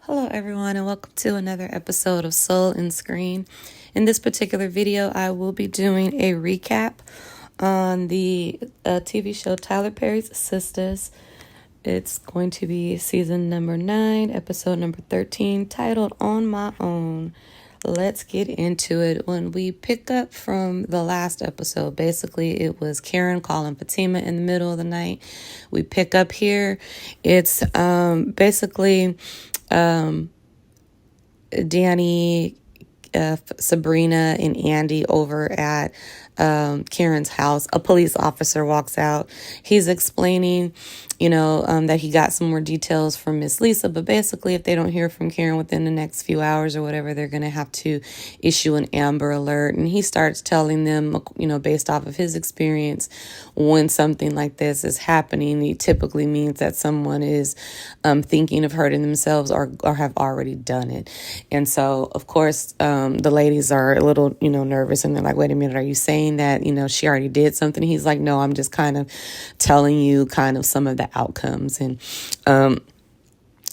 Hello everyone and welcome to another episode of Soul and Screen. In this particular video, I will be doing a recap on the TV show Tyler Perry's Sistas. It's going to be season number 9, episode number 13, titled On My Own. Let's get into it. When we pick up from the last episode, basically it was Karen calling Fatima in the middle of the night. We pick up here. It's basically Danny, Sabrina, and Andi over at Karen's house. A police officer walks out. He's explaining, that he got some more details from Miss Lisa, but basically if they don't hear from Karen within the next few hours or whatever, they're going to have to issue an Amber Alert. And he starts telling them, based off of his experience, when something like this is happening, it typically means that someone is thinking of hurting themselves or have already done it. And so, of course, the ladies are a little, nervous, and they're like, wait a minute, are you saying that, she already did something? He's like, no, I'm just kind of telling you kind of some of the outcomes. And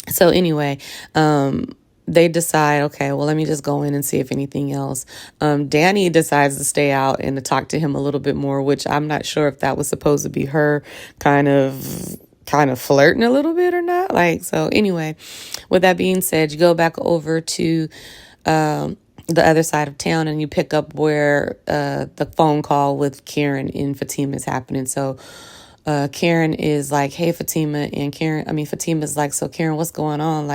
so anyway, they decide, okay, well, let me just go in and see if anything else. Danny decides to stay out and to talk to him a little bit more, which I'm not sure if that was supposed to be her kind of flirting a little bit or not. So anyway, with that being said, you go back over to the other side of town and you pick up where the phone call with Karen and Fatima is happening. So Karen is like, hey, Fatima, and Fatima's like, so Karen, what's going on?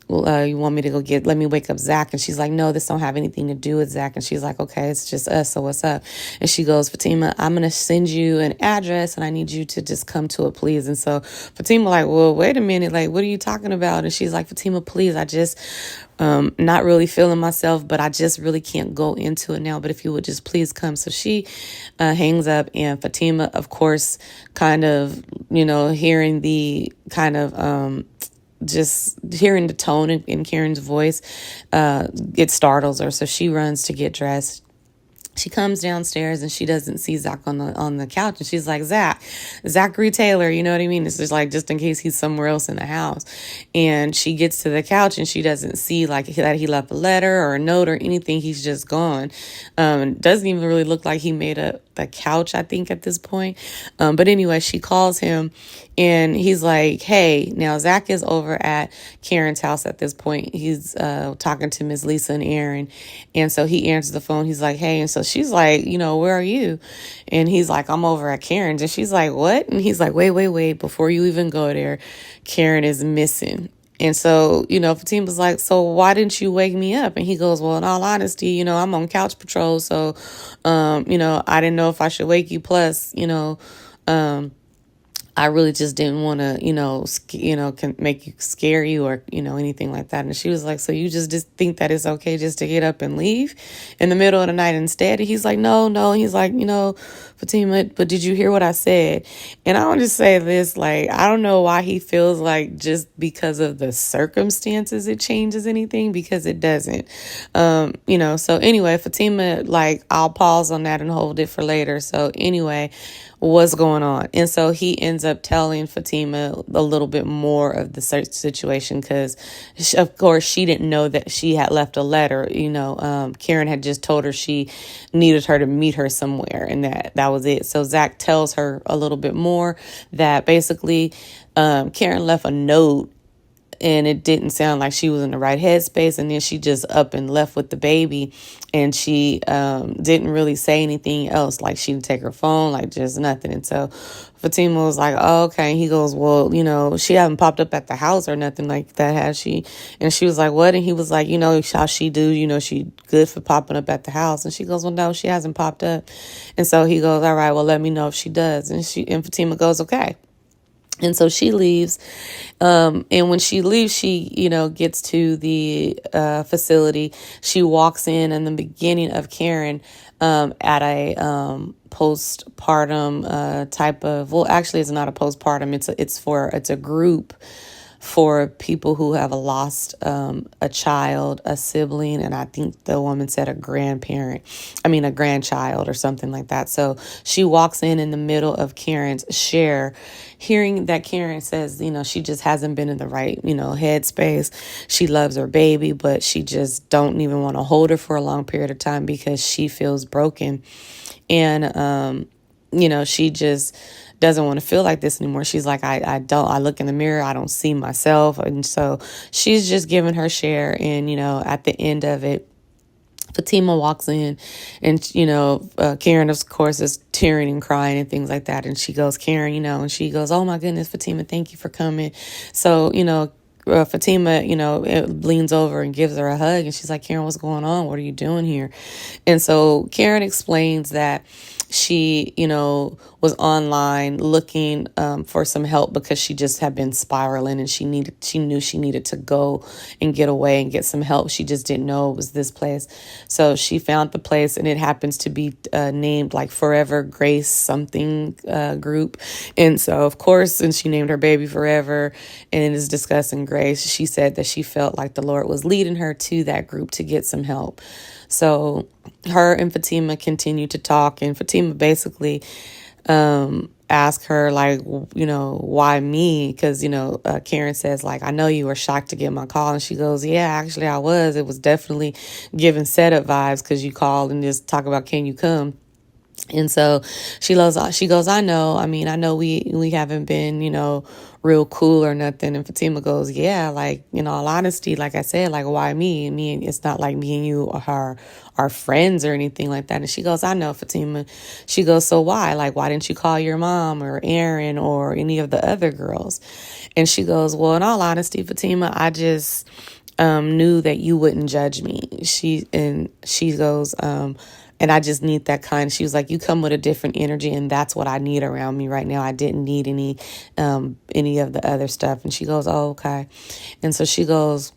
You want me to let me wake up Zach? And she's like, no, this don't have anything to do with Zach. And she's like, okay, it's just us. So what's up? And she goes, Fatima, I'm going to send you an address and I need you to just come to it, please. And so Fatima like, well, wait a minute. What are you talking about? And she's like, Fatima, please, I just not really feeling myself, but I just really can't go into it now. But if you would just please come. So she hangs up, and Fatima, of course, kind of, hearing the kind of just hearing the tone in Karen's voice, it startles her. So she runs to get dressed. She comes downstairs and she doesn't see Zach on the couch, and she's like, Zachary Taylor, you know what I mean? It's just in case he's somewhere else in the house. And she gets to the couch and she doesn't see that he left a letter or a note or anything. He's just gone. Doesn't even really look like he made the couch, I think, at this point. But anyway, she calls him and he's like, hey, now Zach is over at Karen's house at this point. He's talking to Miss Lisa and Aaron. And so he answers the phone. He's like, hey. And so she's like, where are you? And he's like, I'm over at Karen's. And she's like, what? And he's like, wait. Before you even go there, Karen is missing. And so, Fatima's like, so why didn't you wake me up? And he goes, well, in all honesty, I'm on couch patrol. So, I didn't know if I should wake you. Plus, I really just didn't want to, can make you scare you or, anything like that. And she was like, so you just think that it's okay just to get up and leave in the middle of the night instead? And he's like, no. And he's like, Fatima, but did you hear what I said? And I want to say this, I don't know why he feels like just because of the circumstances it changes anything, because it doesn't. So anyway, Fatima, I'll pause on that and hold it for later. So anyway, what's going on? And so he ends up telling Fatima a little bit more of the situation because, of course, she didn't know that she had left a letter. Karen had just told her she needed her to meet her somewhere, and that was it. So Zach tells her a little bit more that basically Karen left a note, and it didn't sound like she was in the right headspace. And then she just up and left with the baby. And she didn't really say anything else. She didn't take her phone, just nothing. And so Fatima was like, oh, okay. And he goes, well, she hasn't popped up at the house or nothing like that, has she? And she was like, what? And he was like, how she do, she good for popping up at the house. And she goes, well, no, she hasn't popped up. And so he goes, all right, well, let me know if she does. And Fatima goes, okay. And so she leaves. And when she leaves, she, gets to the facility. She walks in the beginning of Karen at a postpartum type of, well, actually, it's not a postpartum. It's a group for people who have lost a child, a sibling, and I think the woman said a grandchild or something like that. So she walks in the middle of Karen's share, hearing that Karen says, she just hasn't been in the right, headspace. She loves her baby, but she just don't even want to hold her for a long period of time because she feels broken. And, she just doesn't want to feel like this anymore. She's like, I look in the mirror, I don't see myself. And so she's just giving her share. And, at the end of it, Fatima walks in and, Karen, of course, is tearing and crying and things like that. And she goes, Karen, and she goes, oh, my goodness, Fatima, thank you for coming. So, Fatima, leans over and gives her a hug. And she's like, Karen, what's going on? What are you doing here? And so Karen explains that she, was online looking for some help because she just had been spiraling and she knew she needed to go and get away and get some help. She just didn't know it was this place. So she found the place, and it happens to be named like Forever Grace something group. And so, of course, since she named her baby Forever and it is discussing grace, she said that she felt like the Lord was leading her to that group to get some help. So her and Fatima continued to talk, and Fatima basically asked her, like, why me? Because, Karen says, like, I know you were shocked to get my call. And she goes, yeah, actually I was. It was definitely giving setup vibes because you called and just talk about, can you come? And so she goes, I know. I mean, I know we haven't been, real cool or nothing. And Fatima goes, yeah, like, all honesty, like I said, like, why me? And it's not like me and you are friends or anything like that. And she goes, I know, Fatima. She goes, so why? Like, why didn't you call your mom or Aaron or any of the other girls? And she goes, well, in all honesty, Fatima, I just knew that you wouldn't judge me. She goes, and I just need that kind. She was like, you come with a different energy, and that's what I need around me right now. I didn't need any of the other stuff. And she goes, oh, okay. And so she goes,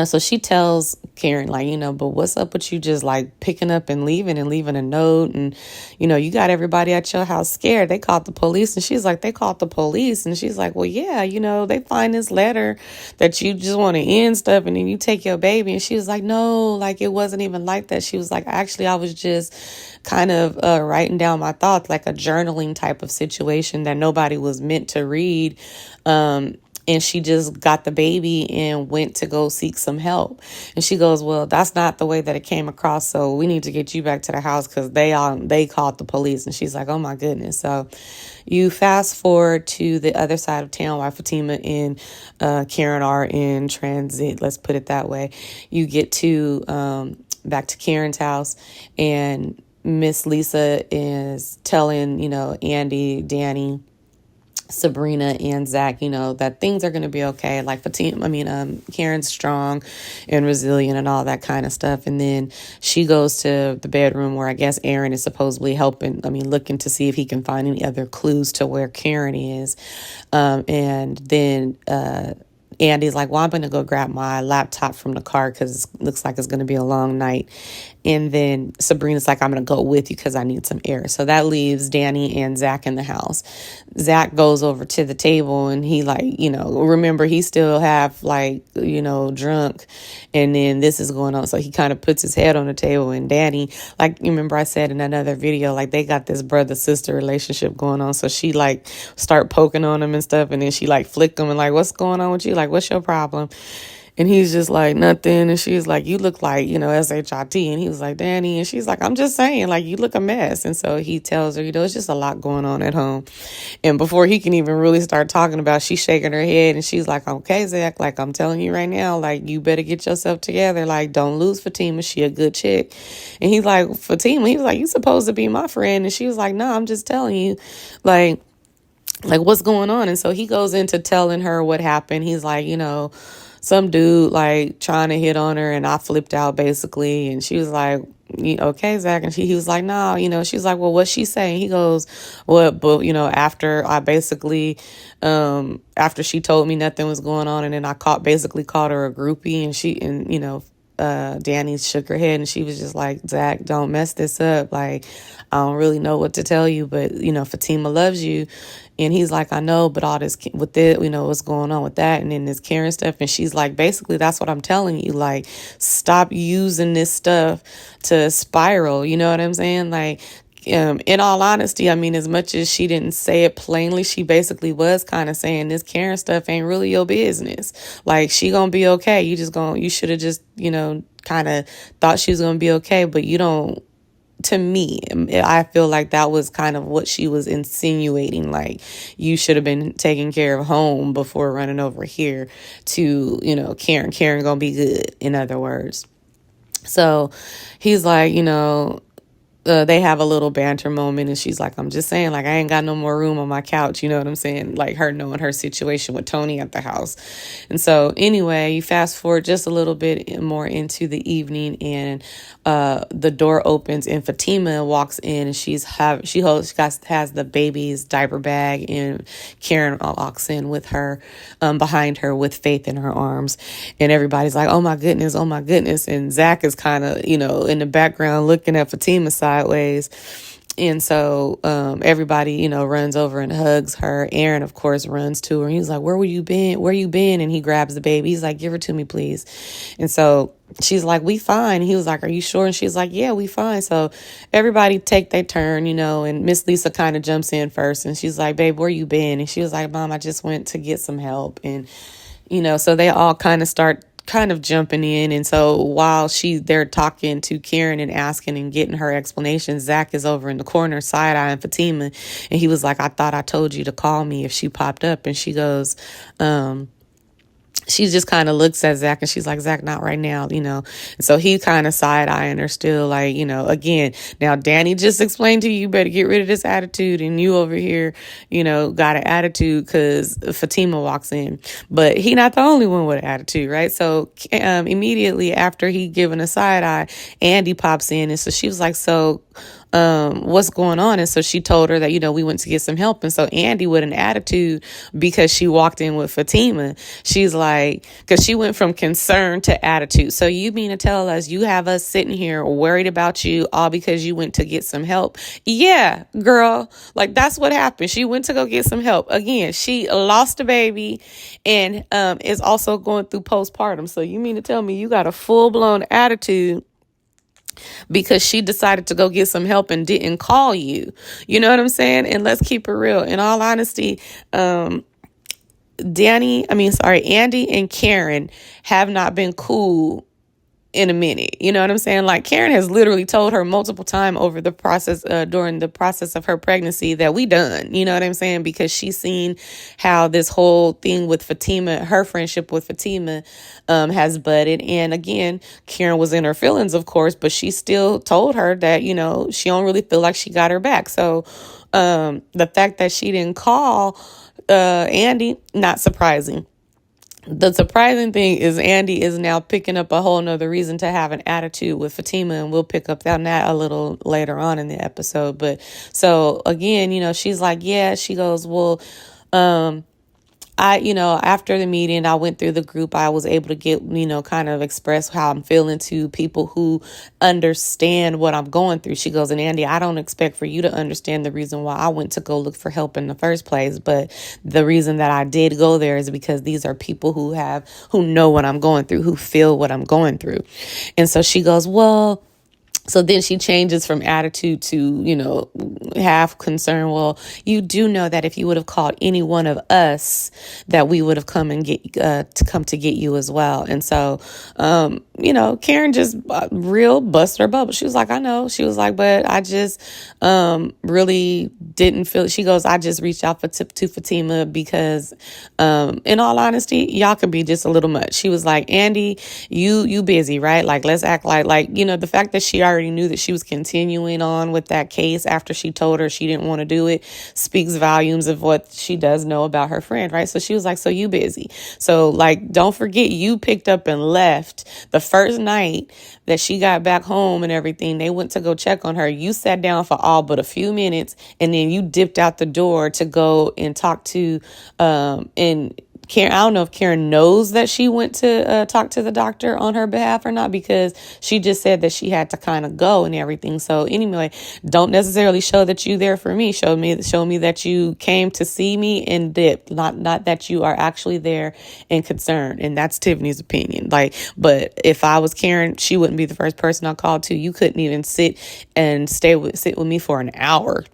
so she tells Karen, like, but what's up with you just like picking up and leaving a note? And, you got everybody at your house scared. They called the police. And she's like, they called the police. And she's like, well, yeah, they find this letter that you just want to end stuff. And then you take your baby. And she was like, no, like it wasn't even like that. She was like, actually, I was just kind of writing down my thoughts, like a journaling type of situation that nobody was meant to read. And she just got the baby and went to go seek some help. And she goes, well, that's not the way that it came across. So we need to get you back to the house because they called the police. And she's like, oh, my goodness. So you fast forward to the other side of town while Fatima and Karen are in transit. Let's put it that way. You get to back to Karen's house, and Miss Lisa is telling, Andi, Danny, Sabrina and Zach, that things are going to be okay. Like Karen's strong and resilient and all that kind of stuff. And then she goes to the bedroom where I guess Aaron is supposedly looking to see if he can find any other clues to where Karen is. And then Andy's like, well, I'm going to go grab my laptop from the car because it looks like it's going to be a long night. And then Sabrina's like, I'm going to go with you because I need some air. So that leaves Danny and Zach in the house. Zach goes over to the table and he remember he still have drunk. And then this is going on. So he kind of puts his head on the table, and Danny, like, you remember I said in another video, like they got this brother-sister relationship going on. So she start poking on him and stuff. And then she flick him and like, what's going on with you? Like, what's your problem? And he's just like, nothing. And she's like, you look like, SHIT. And he was like, Danny. And she's like, I'm just saying, like, you look a mess. And so he tells her, it's just a lot going on at home. And before he can even really start talking about, she's shaking her head. And she's like, okay, Zach, like, I'm telling you right now, like, you better get yourself together. Like, don't lose Fatima. She a good chick. And he's like, Fatima, he was like, you supposed to be my friend. And she was like, no, I'm just telling you, like, what's going on? And so he goes into telling her what happened. He's like, some dude trying to hit on her, and I flipped out basically. And she was like, okay, Zach. And he was like, no, she's like, well, what's she saying? He goes, what? But, after I basically, after she told me nothing was going on, and then I basically called her a groupie, and Danny shook her head and she was just like, Zach, don't mess this up. Like, I don't really know what to tell you, but, Fatima loves you. And he's like, I know, but all this with it, what's going on with that. And then this Karen stuff. And she's like, basically, that's what I'm telling you. Like, stop using this stuff to spiral. You know what I'm saying? Like, in all honesty, I mean, as much as she didn't say it plainly, she basically was kind of saying this Karen stuff ain't really your business. Like, she gonna be okay. You should have just, kind of thought she was gonna be okay, but you don't. To me, I feel like that was kind of what she was insinuating. Like, you should have been taking care of home before running over here to, Karen gonna be good, in other words. So he's like, they have a little banter moment and she's like, I'm just saying, like, I ain't got no more room on my couch. You know what I'm saying? Like, her knowing her situation with Tony at the house. And so anyway, you fast forward just a little bit more into the evening and the door opens and Fatima walks in and she has the baby's diaper bag and Karen walks in with her behind her with Faith in her arms. And everybody's like, oh my goodness. And Zach is kind of, in the background looking at Fatima's sideways. And so everybody, runs over and hugs her. Aaron, of course, runs to her. He's like, where you been? And he grabs the baby. He's like, give her to me, please. And so she's like, we fine. He was like, are you sure? And she's like, yeah, we fine. So everybody take their turn, and Miss Lisa kind of jumps in first. And she's like, babe, where you been? And she was like, Mom, I just went to get some help. And, so they all kind of start jumping in. And so while they're talking to Karen and asking and getting her explanation, Zach is over in the corner side-eyeing Fatima. And he was like, I thought I told you to call me if she popped up. And she goes, she just kind of looks at Zach and she's like, Zach, not right now, And so he kind of side-eyeing her still, like, again, now Danny just explained to you, better get rid of this attitude. And you over here, got an attitude because Fatima walks in. But he not the only one with an attitude, right? So immediately after he given a side-eye, Andi pops in. And so she was like, so what's going on? And so she told her that, we went to get some help. And so Andi, with an attitude, because she walked in with Fatima, she's like, because she went from concern to attitude. So you mean to tell us you have us sitting here worried about you all because you went to get some help? Yeah, girl. Like, that's what happened. She went to go get some help. Again, she lost a baby and is also going through postpartum. So you mean to tell me you got a full-blown attitude because she decided to go get some help and didn't call you? You know what I'm saying? And let's keep it real. In all honesty, Andi and Karen have not been cool in a minute. You know what I'm saying? Like, Karen has literally told her multiple times over the process, during the process of her pregnancy, that we done. You know what I'm saying? Because she's seen how this whole thing with Fatima, her friendship with Fatima, has budded. And again, Karen was in her feelings, of course, but she still told her that, she don't really feel like she got her back. So the fact that she didn't call Andi, not surprising. The surprising thing is Andi is now picking up a whole nother reason to have an attitude with Fatima, and we'll pick up on that a little later on in the episode. But so again, she's like, yeah, she goes, well, after the meeting, I went through the group. I was able to get, kind of express how I'm feeling to people who understand what I'm going through. She goes, and Andi, I don't expect for you to understand the reason why I went to go look for help in the first place. But the reason that I did go there is because these are people who know what I'm going through, who feel what I'm going through. And so she goes, well, so then she changes from attitude to, half concern. Well, you do know that if you would have called any one of us, that we would have come and come to get you as well. And so, Karen just real bust her bubble. She was like, I know. She was like, but I just really didn't feel it. She goes, I just reached out to Fatima because, in all honesty, y'all could be just a little much. She was like, Andi, you busy, right? Like, let's act like, the fact that she already knew that she was continuing on with that case after she told her she didn't want to do it speaks volumes of what she does know about her friend, right? So she was like, so you busy. So, like, don't forget, you picked up and left the first night that she got back home and everything. They went to go check on her. You sat down for all but a few minutes, and then you dipped out the door to go and talk to and Karen, I don't know if Karen knows that she went to talk to the doctor on her behalf or not, because she just said that she had to kind of go and everything. So anyway, don't necessarily show that you there for me. Show me that you came to see me and dipped, not that you are actually there and concerned. And that's Tiffany's opinion. Like, but if I was Karen, she wouldn't be the first person I called to. You couldn't even sit with me for an hour.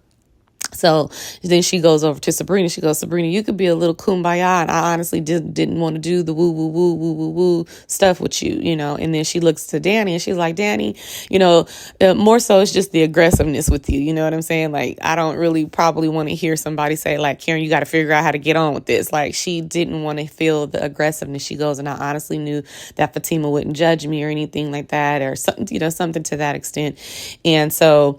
So then she goes over to Sabrina. She goes, Sabrina, you could be a little kumbaya, and I honestly didn't want to do the woo, woo, woo, woo, woo, woo stuff with you, you know. And then she looks to Danny, and she's like, Danny, you know, more so it's just the aggressiveness with you. You know what I'm saying? Like, I don't really probably want to hear somebody say, like, Karen, you got to figure out how to get on with this. Like, she didn't want to feel the aggressiveness. She goes, and I honestly knew that Fatima wouldn't judge me or anything like that, or something, you know, something to that extent. And so,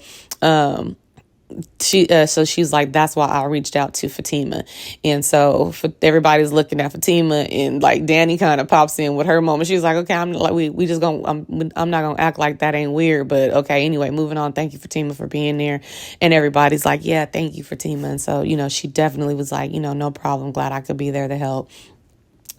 so she's like, that's why I reached out to Fatima. And so everybody's looking at Fatima, and like Danny kind of pops in with her moment. She's like, okay, I'm like, we just gonna, I'm not gonna act like that ain't weird, but okay, anyway, moving on. Thank you, Fatima, for being there. And everybody's like, yeah, thank you, Fatima. And so, you know, she definitely was like, you know, no problem, glad I could be there to help.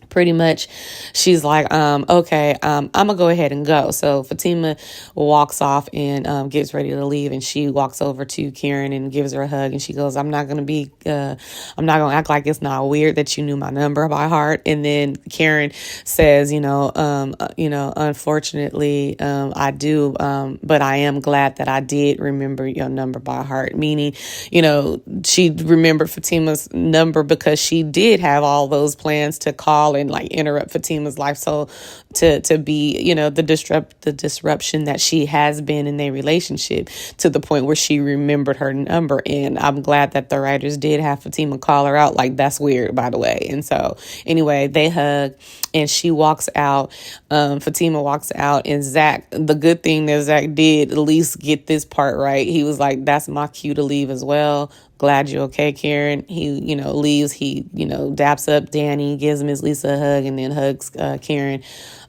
Pretty much, she's like, okay, I'm gonna go ahead and go. So Fatima walks off and gets ready to leave, and she walks over to Karen and gives her a hug, and she goes, I'm not gonna act like it's not weird that you knew my number by heart. And then Karen says, unfortunately, I do, but I am glad that I did remember your number by heart. Meaning, you know, she remembered Fatima's number because she did have all those plans to call and like interrupt Fatima's life. So to be, you know, the disruption that she has been in their relationship, to the point where she remembered her number. And I'm glad that the writers did have Fatima call her out. Like, that's weird, by the way. And so anyway, they hug and she walks out. Fatima walks out, and Zach, the good thing that Zach did at least get this part right. He was like, that's my cue to leave as well. Glad you're okay, Karen. He, you know, leaves. He, you know, daps up Danny, gives Miss Lisa a hug, and then hugs Karen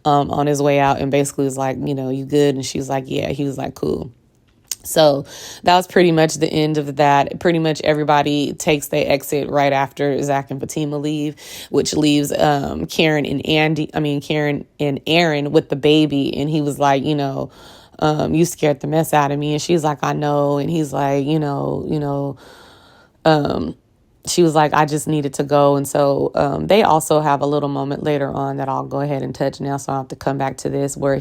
on his way out, and basically is like, you know, you good? And she's like, yeah. He was like, cool. So that was pretty much the end of that. Pretty much everybody takes their exit right after Zach and Fatima leave, which leaves Karen and Aaron with the baby. And he was like, you know, you scared the mess out of me. And she's like, I know. And he's like, she was like, I just needed to go. And so they also have a little moment later on that I'll go ahead and touch now, so I have to come back to this, where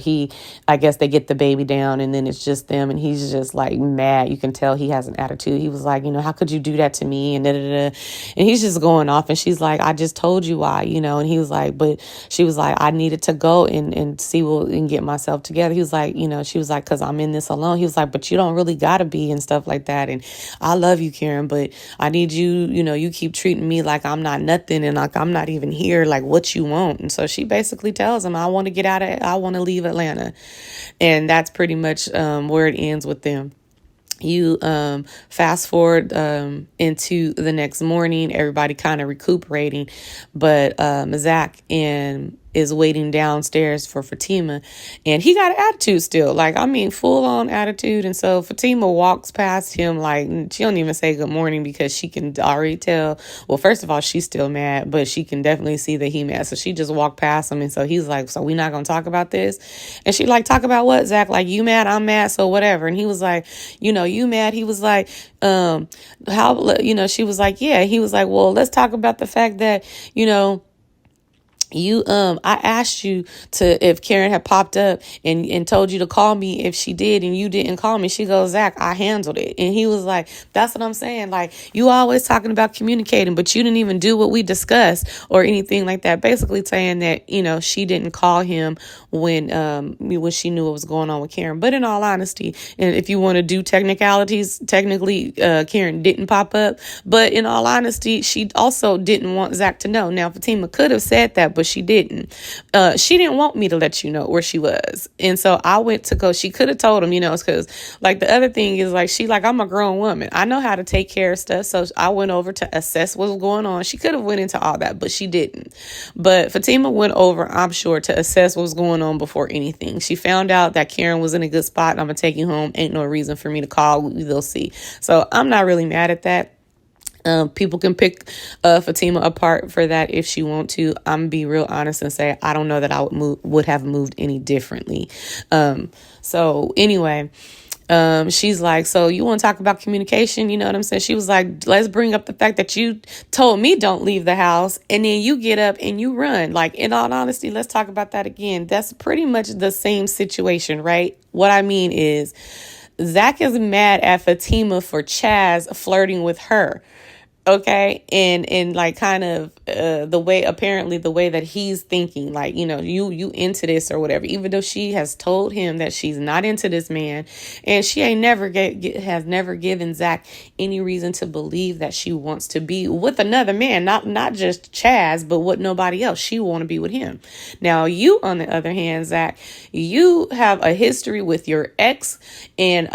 I guess they get the baby down, and then it's just them, and he's just like mad. You can tell he has an attitude. He was like, you know, how could you do that to me? And da-da-da. And he's just going off, and she's like, I just told you why, you know. And he was like, but she was like, I needed to go and see and get myself together. He was like, you know, she was like, because I'm in this alone. He was like, but you don't really gotta be, and stuff like that. And I love you, Karen, but I need you, you know, you keep treating me like I'm not nothing, and like I'm not even here, like what you want. And so she basically tells him, I want to leave Atlanta. And that's pretty much where it ends with them. You fast forward into the next morning, everybody kind of recuperating, but Zach is waiting downstairs for Fatima, and he got an attitude still, like, I mean, full on attitude. And so Fatima walks past him, like, she don't even say good morning, because she can already tell, well, first of all, she's still mad, but she can definitely see that he mad. So she just walked past him. And so he's like, so we not gonna talk about this? And she like, talk about what, Zach? Like, you mad, I'm mad, so whatever. And he was like, you know, you mad? He was like, how, you know, she was like, yeah. He was like, well, let's talk about the fact that, you know, I asked you if Karen had popped up and told you to call me if she did, and you didn't call me. She goes, Zach, I handled it. And he was like, that's what I'm saying. Like, you always talking about communicating, but you didn't even do what we discussed or anything like that. Basically saying that, you know, she didn't call him when she knew what was going on with Karen. But in all honesty, and if you want to do technicalities, technically, Karen didn't pop up. But in all honesty, she also didn't want Zach to know. Now, Fatima could have said that, but she didn't. She didn't want me to let you know where she was. And so I went to go. She could have told him, you know, because like the other thing is like, I'm a grown woman. I know how to take care of stuff. So I went over to assess what was going on. She could have went into all that, but she didn't. But Fatima went over, I'm sure, to assess what was going on before anything. She found out that Karen was in a good spot. I'm going to take you home. Ain't no reason for me to call. They'll see. So I'm not really mad at that. People can pick Fatima apart for that if she want to. I'm gonna be real honest and say I don't know that I would have moved any differently. So anyway, she's like, so you want to talk about communication? You know what I'm saying? She was like, let's bring up the fact that you told me don't leave the house, and then you get up and you run. Like, in all honesty, let's talk about that again. That's pretty much the same situation, right? What I mean is, Zach is mad at Fatima for Chaz flirting with her. Okay. And like kind of the way that he's thinking, like, you into this or whatever, even though she has told him that she's not into this man, and she ain't has never given Zach any reason to believe that she wants to be with another man, not just Chaz, but with nobody else. She want to be with him. Now, you, on the other hand, Zach, you have a history with your ex, and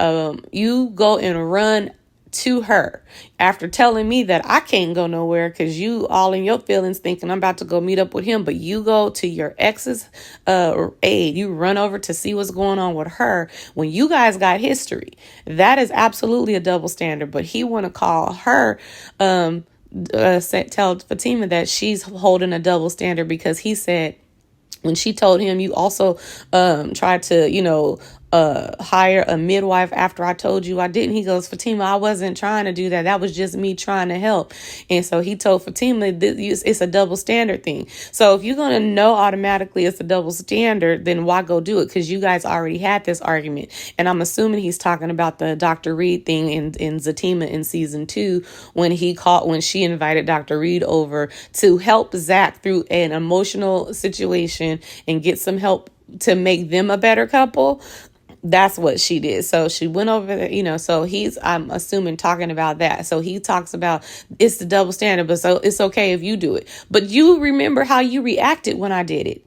you go and run to her after telling me that I can't go nowhere because you all in your feelings thinking I'm about to go meet up with him, but you go to your ex's aid. You run over to see what's going on with her when you guys got history. That is absolutely a double standard. But he want to call her, tell Fatima that she's holding a double standard because he said when she told him you also tried to, hire a midwife after I told you I didn't. He goes, Fatima, I wasn't trying to do that. That was just me trying to help. And so he told Fatima it's a double standard thing. So if you're going to know automatically it's a double standard, then why go do it? Because you guys already had this argument. And I'm assuming he's talking about the Dr. Reed thing in Zatima in season 2 when she invited Dr. Reed over to help Zach through an emotional situation and get some help to make them a better couple. That's what she did. So she went over there, so I'm assuming, talking about that. So he talks about it's the double standard, but so it's okay if you do it. But you remember how you reacted when I did it.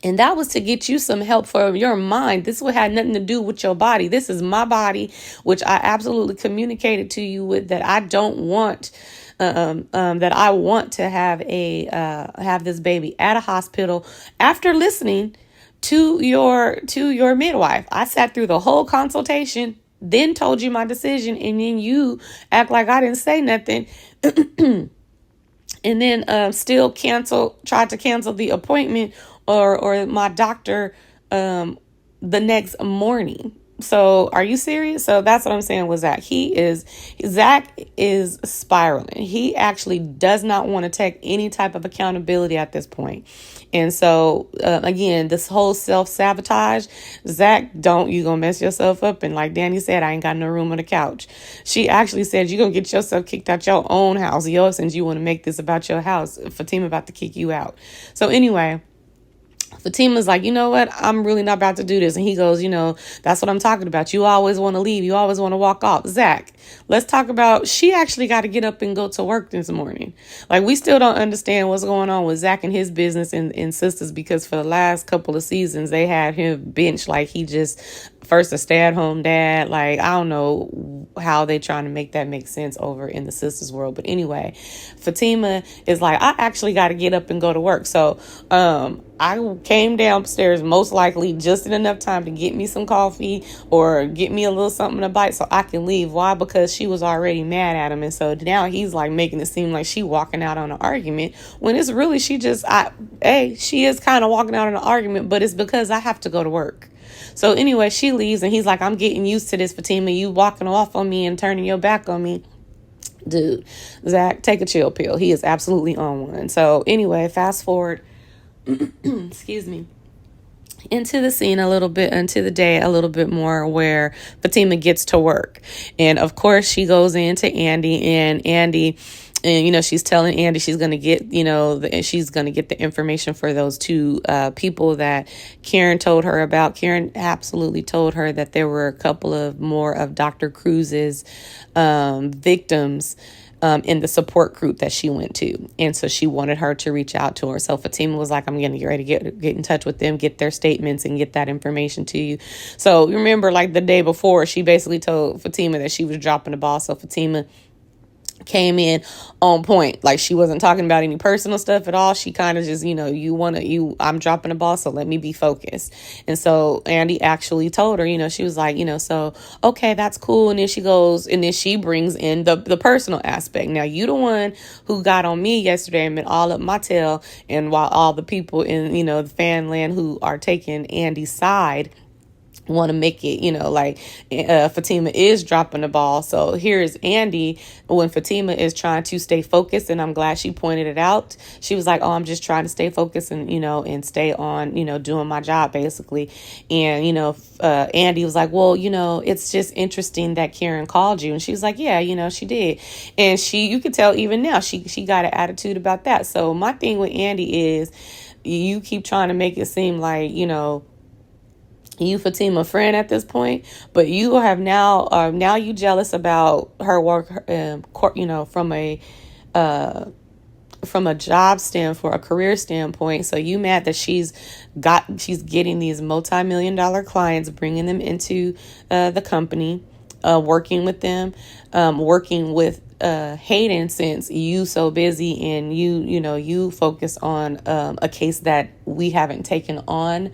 And that was to get you some help for your mind. This had nothing to do with your body. This is my body, which I absolutely communicated to you with that I don't want that I want to have have this baby at a hospital after listening to your midwife. I sat through the whole consultation, then told you my decision, and then you act like I didn't say nothing, and then still tried to cancel the appointment or my doctor the next morning. So are you serious? So that's what I'm saying with Zach. Zach is spiraling. He actually does not want to take any type of accountability at this point. And so, again, this whole self-sabotage, Zach, you gonna mess yourself up. And like Danny said, I ain't got no room on the couch. She actually said, you're gonna get yourself kicked out your own house. Since you want to make this about your house, Fatima about to kick you out. So anyway, Fatima's like, you know what? I'm really not about to do this. And he goes, that's what I'm talking about. You always want to leave. You always want to walk off. Zach, let's talk about, she actually got to get up and go to work this morning. Like, we still don't understand what's going on with Zach and his business and Sisters, because for the last couple of seasons, they had him benched like he just first a stay-at-home dad. Like, I don't know how they trying to make that make sense over in the Sisters world. But anyway, Fatima is like, I actually got to get up and go to work. So I came downstairs most likely just in enough time to get me some coffee or get me a little something to bite so I can leave. Why? Because she was already mad at him. And so now he's like making it seem like she walking out on an argument when it's really she is kind of walking out on an argument, but it's because I have to go to work. So anyway, she leaves and he's like, I'm getting used to this, Fatima. You walking off on me and turning your back on me. Dude, Zach, take a chill pill. He is absolutely on one. So anyway, fast forward, excuse me, into the scene a little bit, into the day a little bit more, where Fatima gets to work. And of course, she goes into Andi, and she's telling Andi she's going to get, she's going to get the information for those two people that Karen told her about. Karen absolutely told her that there were a couple of more of Dr. Cruz's victims in the support group that she went to. And so she wanted her to reach out to her. So Fatima was like, I'm going to get ready to get in touch with them, get their statements, and get that information to you. So remember, like the day before, she basically told Fatima that she was dropping the ball. So Fatima came in on point. Like, she wasn't talking about any personal stuff at all. She kind of just, I'm dropping the ball, so let me be focused. And so Andi actually told her, she was like, so, okay, that's cool. And then she goes, and then she brings in the personal aspect. Now, you the one who got on me yesterday and been all up my tail. And while all the people in, the fan land who are taking Andi's side want to make it, Fatima is dropping the ball. So here's Andi when Fatima is trying to stay focused. And I'm glad she pointed it out. She was like, oh, I'm just trying to stay focused and, and stay on, doing my job, basically. And, Andi was like, well, it's just interesting that Karen called you. And she was like, yeah, she did. And you could tell even now she got an attitude about that. So my thing with Andi is you keep trying to make it seem like, you Fatima friend at this point, but you have now you jealous about her work, from a job standpoint, a career standpoint. So you mad that she's getting these multi-million-dollar clients, bringing them into the company, working with them, working with Hayden, since you so busy and you focus on a case that we haven't taken on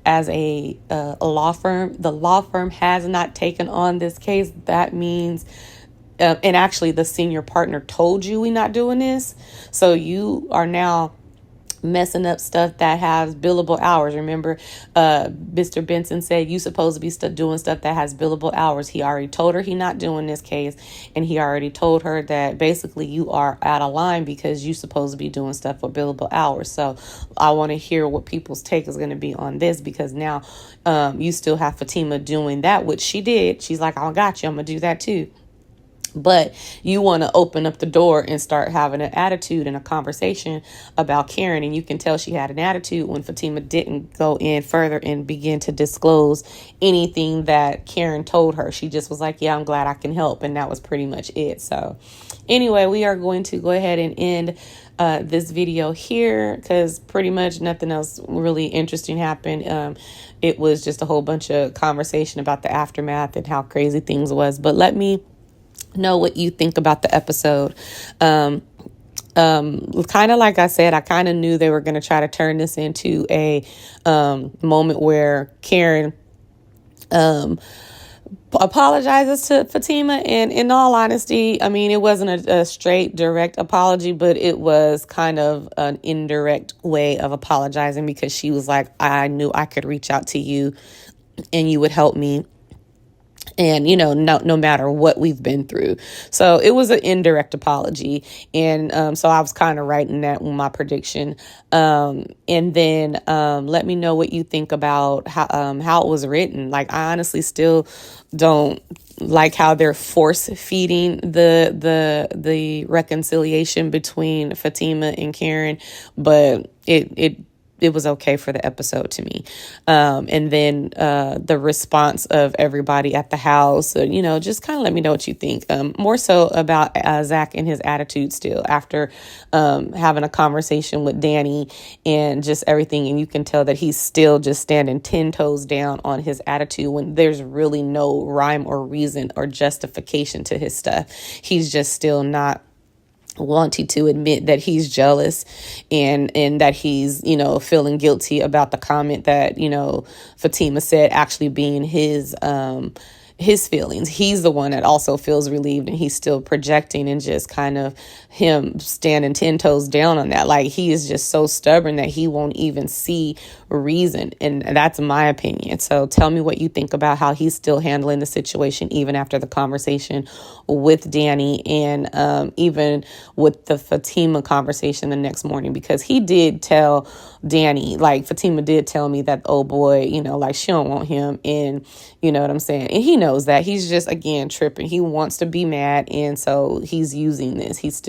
as a law firm. The law firm has not taken on this case. That means, and actually the senior partner told you we're not doing this. So you are now messing up stuff that has billable hours. Remember, Mr. Benson said you supposed to be doing stuff that has billable hours. He already told her he not doing this case, and he already told her that basically you are out of line because you supposed to be doing stuff for billable hours. So I want to hear what people's take is going to be on this, because now you still have Fatima doing that, which she did. She's like, I got you, I'm gonna do that too. But you want to open up the door and start having an attitude and a conversation about Karen. And you can tell she had an attitude when Fatima didn't go in further and begin to disclose anything that Karen told her. She just was like, yeah, I'm glad I can help. And that was pretty much it. So anyway, we are going to go ahead and end this video here, because pretty much nothing else really interesting happened. It was just a whole bunch of conversation about the aftermath and how crazy things was. But let me know what you think about the episode. Kind of like I said, I kind of knew they were going to try to turn this into a moment where Karen apologizes to Fatima. And in all honesty, I mean, it wasn't a straight, direct apology, but it was kind of an indirect way of apologizing, because she was like, I knew I could reach out to you and you would help me. And, no matter what we've been through. So it was an indirect apology. And so I was kind of writing that with my prediction. And then let me know what you think about how it was written. Like, I honestly still don't like how they're force feeding the reconciliation between Fatima and Karen, but it was okay for the episode to me. And then the response of everybody at the house, just kind of let me know what you think. More so about Zach and his attitude still after having a conversation with Danny and just everything. And you can tell that he's still just standing 10 toes down on his attitude when there's really no rhyme or reason or justification to his stuff. He's just still not wanting to admit that he's jealous and that he's, feeling guilty about the comment that, Fatima said actually being his feelings. He's the one that also feels relieved, and he's still projecting and just kind of him standing 10 toes down on that. Like, he is just so stubborn that he won't even see reason. And that's my opinion. So tell me what you think about how he's still handling the situation, even after the conversation with Danny and even with the Fatima conversation the next morning, because he did tell Danny, like, Fatima did tell me that, oh boy, like, she don't want him. And you know what I'm saying? And he knows that. He's just, again, tripping. He wants to be mad. And so he's using this. He's still